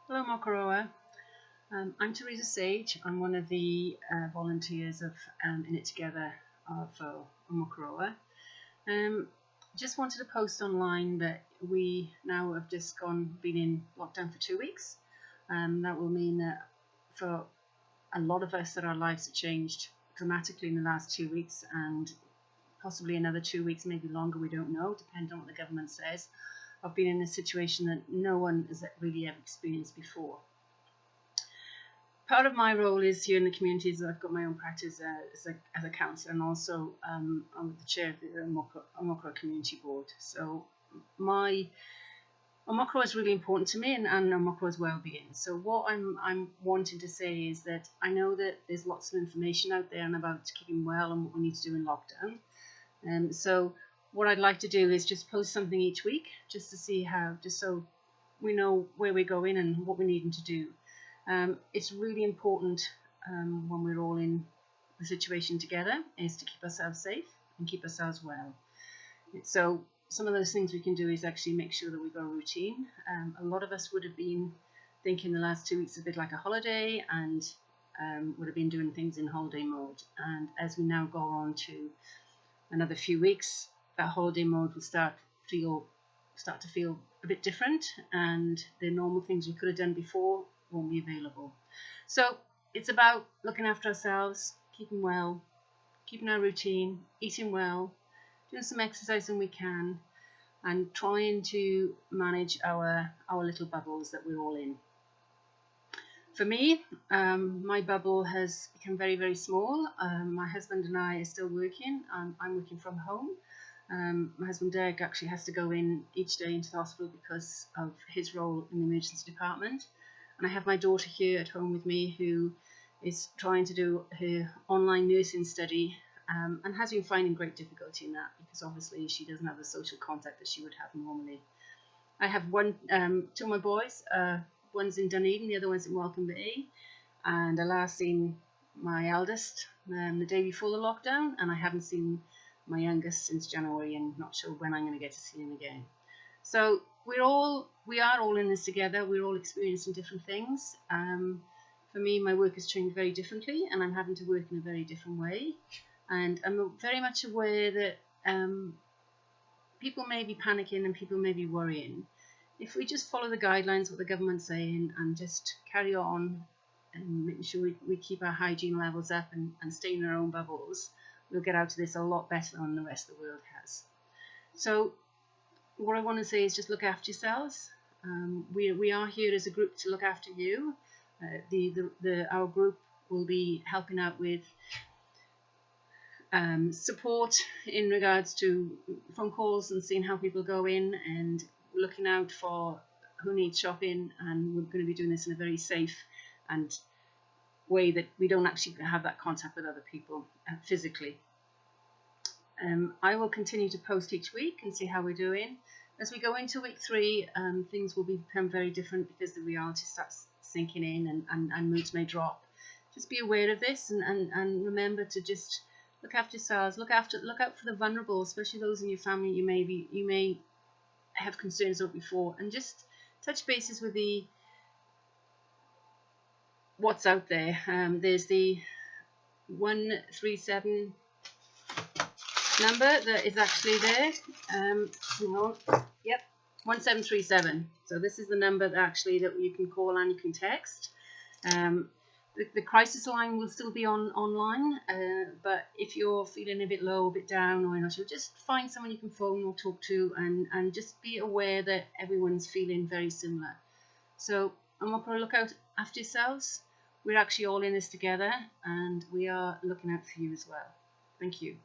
Hello, Omokoroa. I'm Teresa Sage. I'm one of the volunteers of In It Together of Omokoroa. Just wanted to post online that we now have just been in lockdown for 2 weeks. That will mean that for a lot of us that our lives have changed dramatically in the last 2 weeks, and possibly another 2 weeks, maybe longer, we don't know, depending on what the government says. I've been in a situation that no one has really ever experienced before. Part of my role is here in the community is that I've got my own practice as a counsellor, and also I'm the chair of the Omokoroa Community Board. So my Omokoroa is really important to me, and Omokoroa's well-being. So what I'm wanting to say is that I know that there's lots of information out there and about keeping well and what we need to do in lockdown. So what I'd like to do is just post something each week, just to see just so we know where we're going and what we're needing to do. It's really important when we're all in the situation together is to keep ourselves safe and keep ourselves well. So some of those things we can do is actually make sure that we've got a routine. A lot of us would have been thinking the last 2 weeks a bit like a holiday, and would have been doing things in holiday mode. And as we now go on to another few weeks, that holiday mode will start to feel a bit different, and the normal things we could have done before won't be available. So it's about looking after ourselves, keeping well, keeping our routine, eating well, doing some exercise when we can, and trying to manage our little bubbles that we're all in. For me, my bubble has become very, very small. My husband and I are still working. I'm working from home. My husband Derek actually has to go in each day into the hospital because of his role in the emergency department. And I have my daughter here at home with me who is trying to do her online nursing study and has been finding great difficulty in that because obviously she doesn't have the social contact that she would have normally. I have two of my boys. One's in Dunedin, the other one's in Welcome Bay. And I last seen my eldest the day before the lockdown, and I haven't seen my youngest since January, and not sure when I'm going to get to see him again. So we are all in this together. We're all experiencing different things. For me, my work has changed very differently, and I'm having to work in a very different way. And I'm very much aware that people may be panicking and people may be worrying. If we just follow the guidelines, what the government's saying, and just carry on and making sure we keep our hygiene levels up and stay in our own bubbles, we'll get out of this a lot better than the rest of the world has. So what I want to say is just look after yourselves. We are here as a group to look after you. Our group will be helping out with support in regards to phone calls and seeing how people go in and looking out for who needs shopping, and we're going to be doing this in a very safe and way that we don't actually have that contact with other people physically. I will continue to post each week and see how we're doing. As we go into week 3, things will become very different because the reality starts sinking in and moods may drop. Just be aware of this and remember to just look after yourselves, look out for the vulnerable, especially those in your family you may have concerns about before, and just touch bases with what's out there. There's the 137 number that is actually there. Hang on. Yep, 1737. So this is the number that you can call and you can text. The crisis line will still be online, but if you're feeling a bit low, a bit down, or you're not sure, just find someone you can phone or talk to, and just be aware that everyone's feeling very similar. So I'm not going to look out after yourselves. We're actually all in this together, and we are looking out for you as well. Thank you.